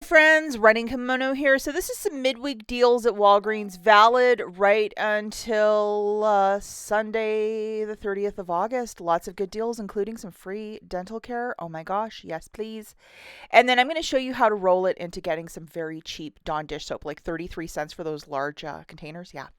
friends, Running Kimono here. So this is some midweek deals at Walgreens, valid right until Sunday the 30th of August. Lots of good deals, including some free dental care. Oh my gosh, yes please. And then I'm going to show you how to roll it into getting some very cheap Dawn dish soap, like 33 cents for those large containers. Yeah.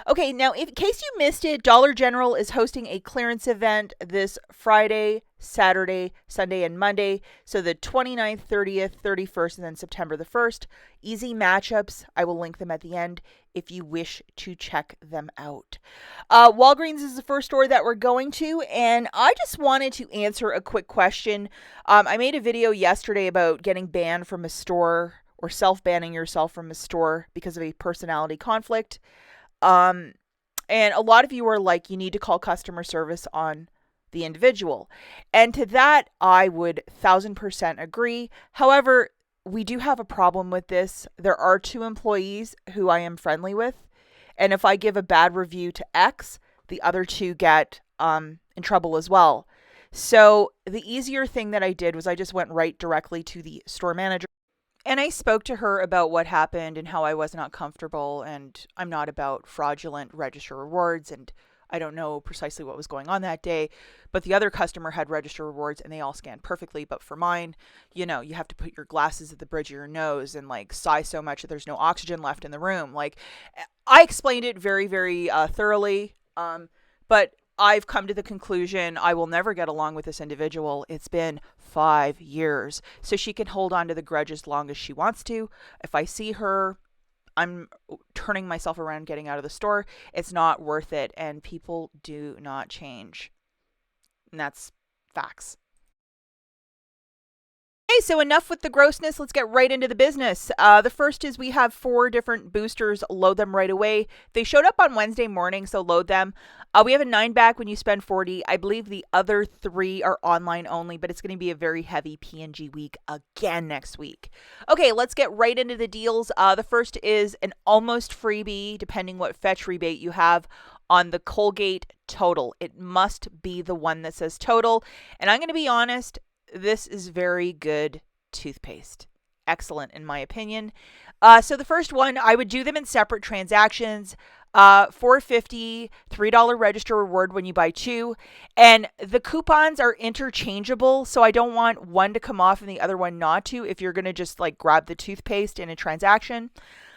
Okay, now in case you missed it, Dollar General is hosting a clearance event this Friday, Saturday, Sunday, and Monday. So the 29th, 30th, 31st, and then September the 1st. Easy matchups. I will link them at the end if you wish to check them out. Walgreens is the first store that we're going to, and I just wanted to answer a quick question. I made a video yesterday about getting banned from a store or self-banning yourself from a store because of a personality conflict. And a lot of you are like, you need to call customer service on the individual. And to that, I would 1000% agree. However, we do have a problem with this. There are 2 employees who I am friendly with. And if I give a bad review to X, the other 2 get in trouble as well. So the easier thing that I did was I just went right directly to the store manager. And I spoke to her about what happened and how I was not comfortable, and I'm not about fraudulent register rewards, and I don't know precisely what was going on that day, but the other customer had register rewards and they all scanned perfectly. But for mine, you have to put your glasses at the bridge of your nose and like sigh so much that there's no oxygen left in the room. Like, I explained it very, very thoroughly, but I've come to the conclusion I will never get along with this individual. It's been 5 years. So she can hold on to the grudge as long as she wants to. If I see her, I'm turning myself around, getting out of the store. It's not worth it. And people do not change. And that's facts. Okay, so enough with the grossness. Let's get right into the business. The first is we have 4 different boosters. Load them right away. They showed up on Wednesday morning, so load them. We have a 9-back when you spend 40. I believe the other 3 are online only, but it's going to be a very heavy P&G week again next week. Okay, let's get right into the deals. The first is an almost freebie, depending what fetch rebate you have, on the Colgate Total. It must be the one that says Total. And I'm going to be honest, this is very good toothpaste. Excellent, in my opinion. So the first one, I would do them in separate transactions. $4.50, $3 register reward when you buy 2. And the coupons are interchangeable, so I don't want one to come off and the other one not to. If you're going to just like grab the toothpaste in a transaction,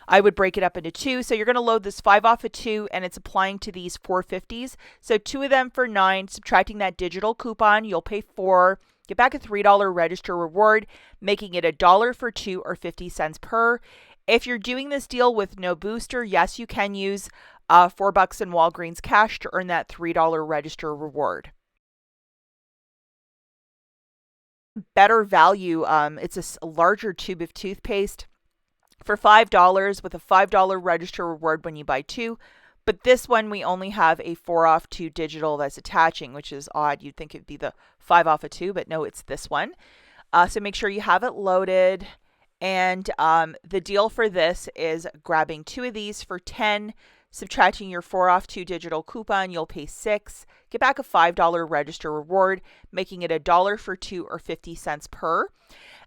I would break it up into 2. So you're going to load this 5 off of 2, and it's applying to these 450s. So 2 of them for 9, subtracting that digital coupon, you'll pay 4. Get back a $3 register reward, making it $1 for 2 or 50 cents per. If you're doing this deal with no booster, yes, you can use $4 in Walgreens cash to earn that $3 register reward. Better value. It's a larger tube of toothpaste for $5 with a $5 register reward when you buy 2. But this one, we only have a 4 off 2 digital that's attaching, which is odd. You'd think it'd be the 5 off of 2, but no, it's this one. So make sure you have it loaded. And the deal for this is grabbing 2 of these for 10, subtracting your 4 off 2 digital coupon, you'll pay 6. Get back a $5 register reward, making it $1 for 2 or 50 cents per.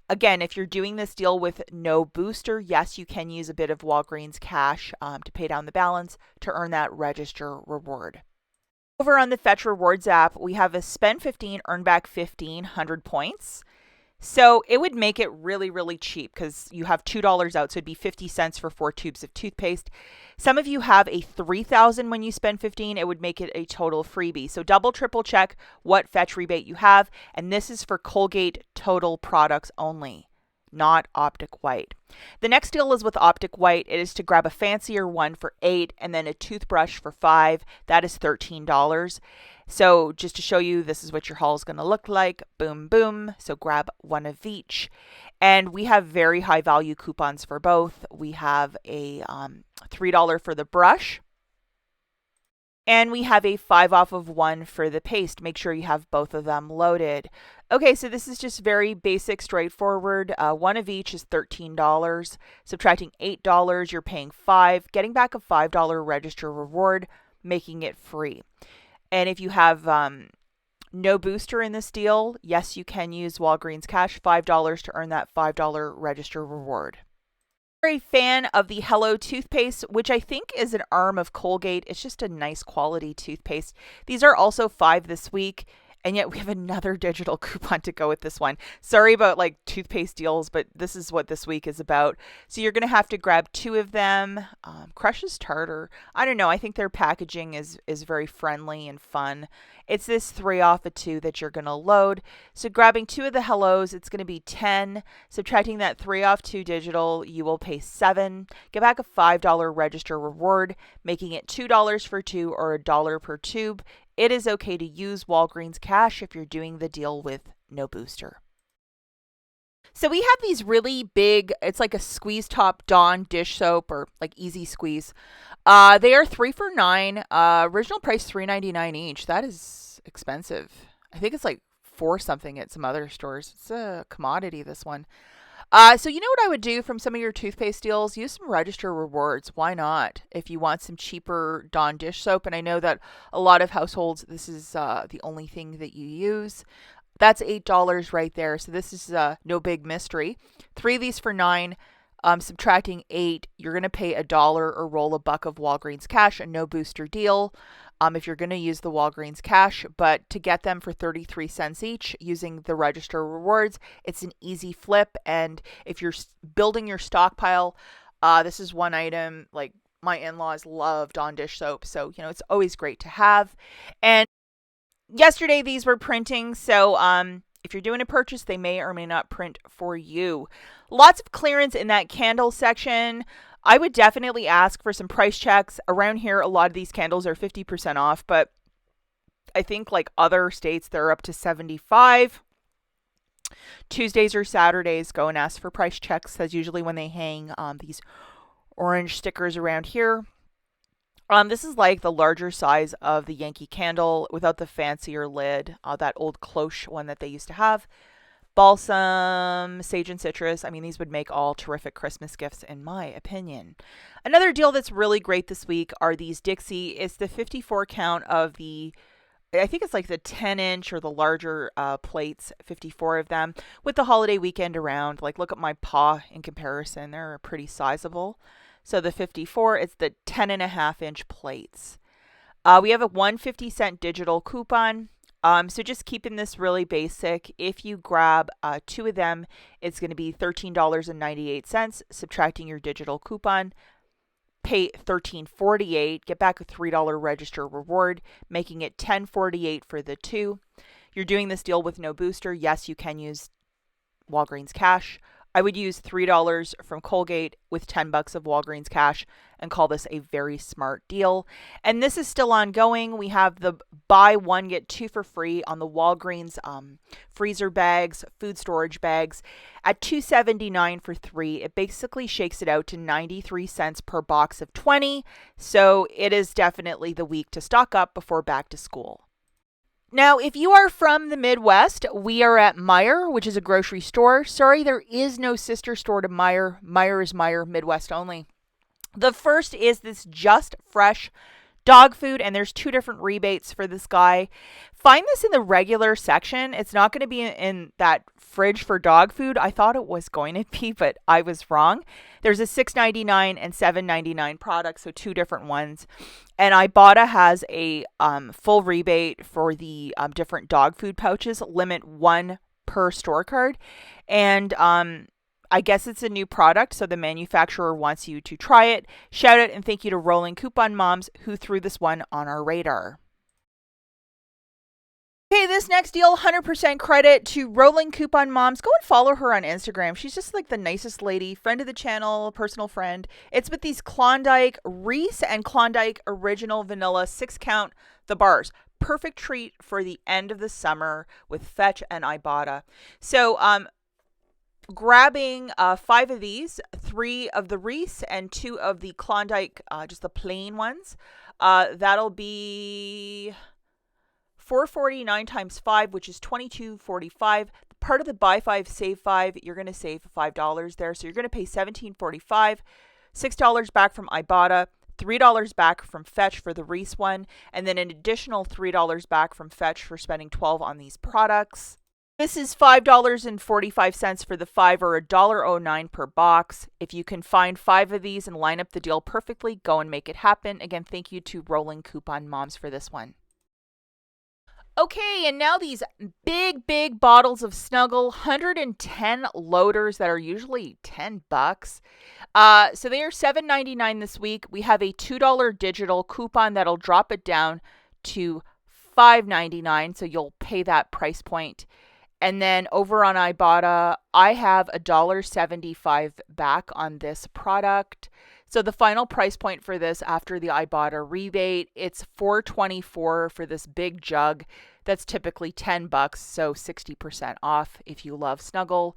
Again, if you're doing this deal with no booster, yes, you can use a bit of Walgreens cash to pay down the balance to earn that register reward. Over on the Fetch Rewards app, we have a spend 15, earn back 1,500 points. So it would make it really, really cheap because you have $2 out. So it'd be 50 cents for 4 tubes of toothpaste. Some of you have a 3,000 when you spend 15. It would make it a total freebie. So double, triple check what fetch rebate you have. And this is for Colgate Total products only, not Optic White. The next deal is with Optic White. It is to grab a fancier one for 8 and then a toothbrush for 5. That is $13. So just to show you, this is what your haul is going to look like. Boom, boom. So grab one of each. And we have very high value coupons for both. We have a $3 for the brush. And we have a 5 off of 1 for the paste. Make sure you have both of them loaded. Okay, so this is just very basic, straightforward. One of each is $13. Subtracting $8, you're paying 5. Getting back a $5 register reward, making it free. And if you have No booster in this deal. Yes, you can use Walgreens Cash, $5 to earn that $5 register reward. A fan of the Hello toothpaste, which I think is an arm of Colgate. It's just a nice quality toothpaste. These are also 5 this week, and yet we have another digital coupon to go with this one. Sorry about like toothpaste deals, but this is what this week is about. So you're going to have to grab 2 of them. Crush's Tartar. I don't know. I think their packaging is very friendly and fun. It's this 3 off of 2 that you're going to load. So grabbing 2 of the Hellos, it's going to be 10. Subtracting that 3 off 2 digital, you will pay 7. Get back a $5 register reward, making it $2 for 2 or $1 per tube. It is okay to use Walgreens Cash if you're doing the deal with no booster. So we have these really big, it's like a squeeze top Dawn dish soap or like easy squeeze. They are 3 for $9. Original price $3.99 each. That is expensive. I think it's like 4 something at some other stores. It's a commodity, this one. So you know what I would do from some of your toothpaste deals? Use some register rewards. Why not? If you want some cheaper Dawn dish soap, and I know that a lot of households, this is the only thing that you use. That's $8 right there. So this is no big mystery. 3 of these for $9. Subtracting 8, you're going to pay $1 or roll a buck of Walgreens Cash, a no booster deal. If you're going to use the Walgreens Cash, but to get them for 33 cents each using the register rewards, it's an easy flip. And if you're building your stockpile, this is one item, like my in-laws love Dawn dish soap. So, it's always great to have. And yesterday these were printing. So, if you're doing a purchase, they may or may not print for you. Lots of clearance in that candle section. I would definitely ask for some price checks. Around here, a lot of these candles are 50% off, but I think like other states, they're up to 75. Tuesdays or Saturdays, go and ask for price checks. That's usually when they hang these orange stickers around here. This is like the larger size of the Yankee Candle without the fancier lid, that old cloche one that they used to have. Balsam, sage and citrus. I mean, these would make all terrific Christmas gifts in my opinion. Another deal that's really great this week are these Dixie. It's the 54 count of the, I think it's like the 10-inch or the larger plates, 54 of them, with the holiday weekend around. Like, look at my paw in comparison. They're pretty sizable. So the 54, it's the 10.5-inch plates. We have a 1.50 digital coupon. So just keeping this really basic. If you grab 2 of them, it's going to be $13.98. Subtracting your digital coupon, pay $13.48. Get back a $3 register reward, making it $10.48 for the 2. You're doing this deal with no booster. Yes, you can use Walgreens Cash. I would use $3 from Colgate with $10 of Walgreens Cash and call this a very smart deal. And this is still ongoing. We have the buy 1, get 2 for free on the Walgreens freezer bags, food storage bags at $2.79 for 3. It basically shakes it out to 93 cents per box of 20. So it is definitely the week to stock up before back to school. Now, if you are from the Midwest, we are at Meijer, which is a grocery store. Sorry, there is no sister store to Meijer. Meijer is Meijer, Midwest only. The first is this Just Fresh dog food, and there's 2 different rebates for this guy. Find this in the regular section. It's not going to be in that fridge for dog food. I thought it was going to be, but I was wrong. There's a $6.99 and $7.99 product, so 2 different ones. And IBOTTA has a full rebate for the different dog food pouches, limit 1 per store card. And I guess it's a new product, so the manufacturer wants you to try it. Shout out and thank you to Rolling Coupon Moms who threw this one on our radar. Okay, this next deal, 100% credit to Rolling Coupon Moms. Go and follow her on Instagram. She's just like the nicest lady, friend of the channel, personal friend. It's with these Klondike Reese and Klondike Original Vanilla 6 count, the bars. Perfect treat for the end of the summer with Fetch and IBOTTA. So, grabbing 5 of these, 3 of the Reese and 2 of the Klondike, just the plain ones. That'll be $4.49 times 5, which is $22.45. Part of the buy 5, save 5, you're going to save $5 there. So you're going to pay $17.45, $6 back from IBOTTA, $3 back from Fetch for the Reese one, and then an additional $3 back from Fetch for spending $12 on these products. This is $5.45 for the 5 or $1.09 per box. If you can find 5 of these and line up the deal perfectly, go and make it happen. Again, thank you to Rolling Coupon Moms for this one. Okay, and now these big bottles of Snuggle, 110 loaders that are usually $10. So they are $7.99 this week. We have a $2 digital coupon that'll drop it down to $5.99, so you'll pay that price point. And then over on IBOTTA, I have $1.75 back on this product. So the final price point for this after the IBOTTA rebate, it's $4.24 for this big jug. That's typically $10, so 60% off if you love Snuggle.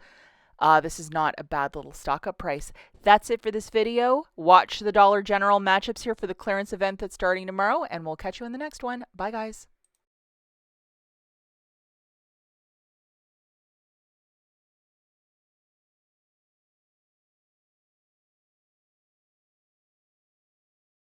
This is not a bad little stock up price. That's it for this video. Watch the Dollar General matchups here for the clearance event that's starting tomorrow, and we'll catch you in the next one. Bye, guys.